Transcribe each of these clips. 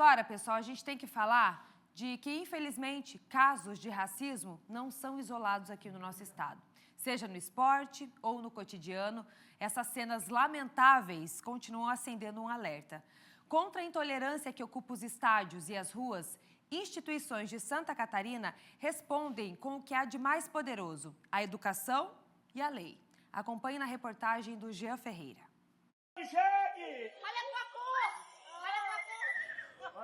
agora, pessoal, a gente tem que falar de que, infelizmente, casos de racismo não são isolados aqui no nosso estado. Seja no esporte ou no cotidiano, essas cenas lamentáveis continuam acendendo um alerta. Contra a intolerância que ocupa os estádios e as ruas, instituições de Santa Catarina respondem com o que há de mais poderoso: a educação e a lei. Acompanhe na reportagem do Jean Ferreira.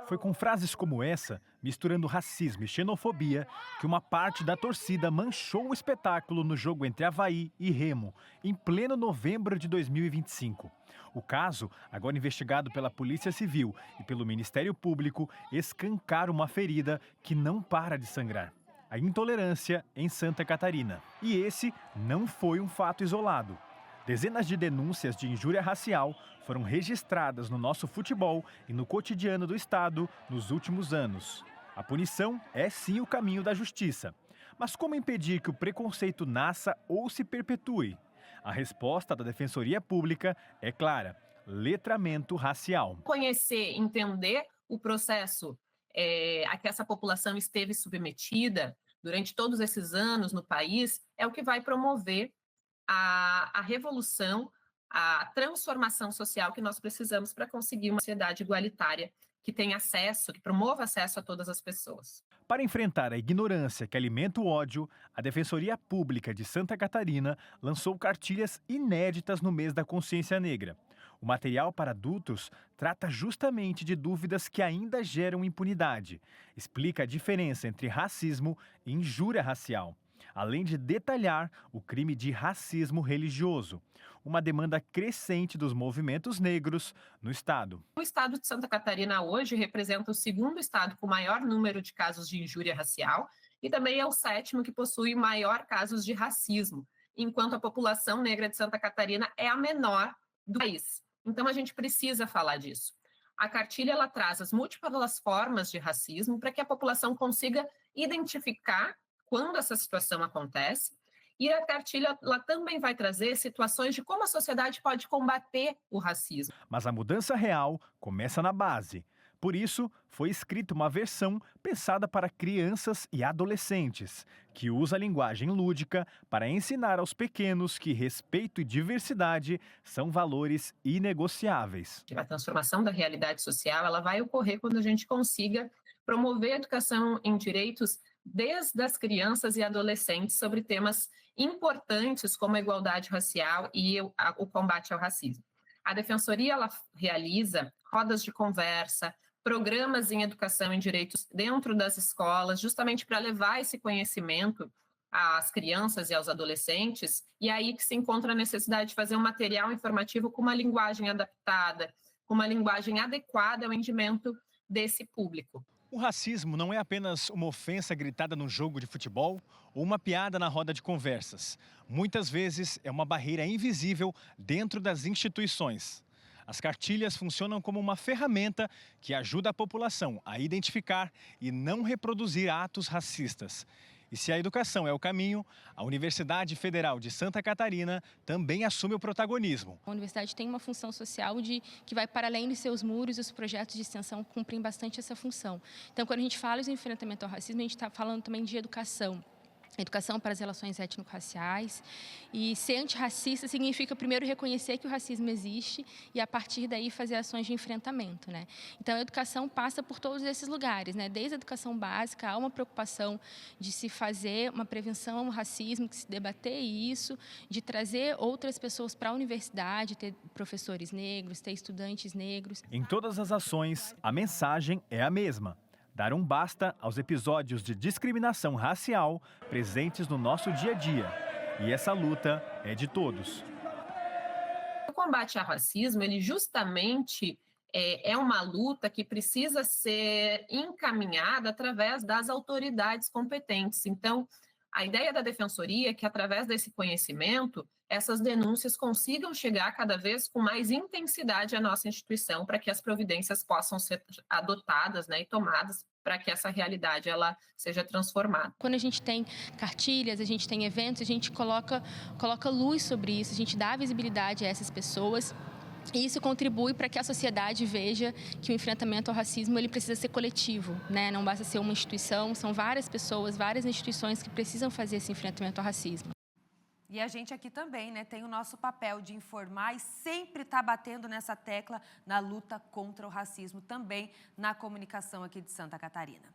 Foi com frases como essa, misturando racismo e xenofobia, que uma parte da torcida manchou o espetáculo no jogo entre Avaí e Remo, em pleno novembro de 2025. O caso, agora investigado pela Polícia Civil e pelo Ministério Público, escancara uma ferida que não para de sangrar: a intolerância em Santa Catarina. E esse não foi um fato isolado. Dezenas de denúncias de injúria racial foram registradas no nosso futebol e no cotidiano do estado nos últimos anos. A punição é sim o caminho da justiça. Mas como impedir que o preconceito nasça ou se perpetue? A resposta da Defensoria Pública é clara: letramento racial. Conhecer, entender o processo a que essa população esteve submetida durante todos esses anos no país é o que vai promover a revolução, a transformação social que nós precisamos para conseguir uma sociedade igualitária que tenha acesso, que promova acesso a todas as pessoas. Para enfrentar a ignorância que alimenta o ódio, a Defensoria Pública de Santa Catarina lançou cartilhas inéditas no mês da consciência negra. O material para adultos trata justamente de dúvidas que ainda geram impunidade. Explica a diferença entre racismo e injúria racial, além de detalhar o crime de racismo religioso, uma demanda crescente dos movimentos negros no estado. O estado de Santa Catarina hoje representa o segundo estado com maior número de casos de injúria racial e também é o sétimo que possui maior casos de racismo, enquanto a população negra de Santa Catarina é a menor do país. Então a gente precisa falar disso. A cartilha ela traz as múltiplas formas de racismo para que a população consiga identificar quando essa situação acontece, e a cartilha ela também vai trazer situações de como a sociedade pode combater o racismo. Mas a mudança real começa na base. Por isso, foi escrita uma versão pensada para crianças e adolescentes, que usa a linguagem lúdica para ensinar aos pequenos que respeito e diversidade são valores inegociáveis. A transformação da realidade social ela vai ocorrer quando a gente consiga promover a educação em direitos desde as crianças e adolescentes sobre temas importantes como a igualdade racial e o combate ao racismo. A Defensoria ela realiza rodas de conversa, programas em educação em direitos dentro das escolas, justamente para levar esse conhecimento às crianças e aos adolescentes, e aí que se encontra a necessidade de fazer um material informativo com uma linguagem adaptada, com uma linguagem adequada ao entendimento desse público. O racismo não é apenas uma ofensa gritada num jogo de futebol ou uma piada na roda de conversas. Muitas vezes é uma barreira invisível dentro das instituições. As cartilhas funcionam como uma ferramenta que ajuda a população a identificar e não reproduzir atos racistas. E se a educação é o caminho, a Universidade Federal de Santa Catarina também assume o protagonismo. A universidade tem uma função social que vai para além dos seus muros, e os projetos de extensão cumprem bastante essa função. Então, quando a gente fala de enfrentamento ao racismo, a gente está falando também de educação. Educação para as relações étnico-raciais. E ser antirracista significa primeiro reconhecer que o racismo existe e a partir daí fazer ações de enfrentamento, né? Então a educação passa por todos esses lugares, né? Desde a educação básica há uma preocupação de se fazer uma prevenção ao racismo, de se debater isso, de trazer outras pessoas para a universidade, ter professores negros, ter estudantes negros. Em todas as ações, a mensagem é a mesma: dar um basta aos episódios de discriminação racial presentes no nosso dia a dia. E essa luta é de todos. O combate ao racismo, ele justamente é uma luta que precisa ser encaminhada através das autoridades competentes. Então, a ideia da Defensoria é que, através desse conhecimento, essas denúncias consigam chegar cada vez com mais intensidade à nossa instituição para que as providências possam ser adotadas, né, e tomadas para que essa realidade ela seja transformada. Quando a gente tem cartilhas, a gente tem eventos, a gente coloca luz sobre isso, a gente dá visibilidade a essas pessoas. E isso contribui para que a sociedade veja que o enfrentamento ao racismo ele precisa ser coletivo, né? Não basta ser uma instituição, são várias pessoas, várias instituições que precisam fazer esse enfrentamento ao racismo. E a gente aqui também, né, tem o nosso papel de informar e sempre estar batendo nessa tecla na luta contra o racismo, também na comunicação aqui de Santa Catarina.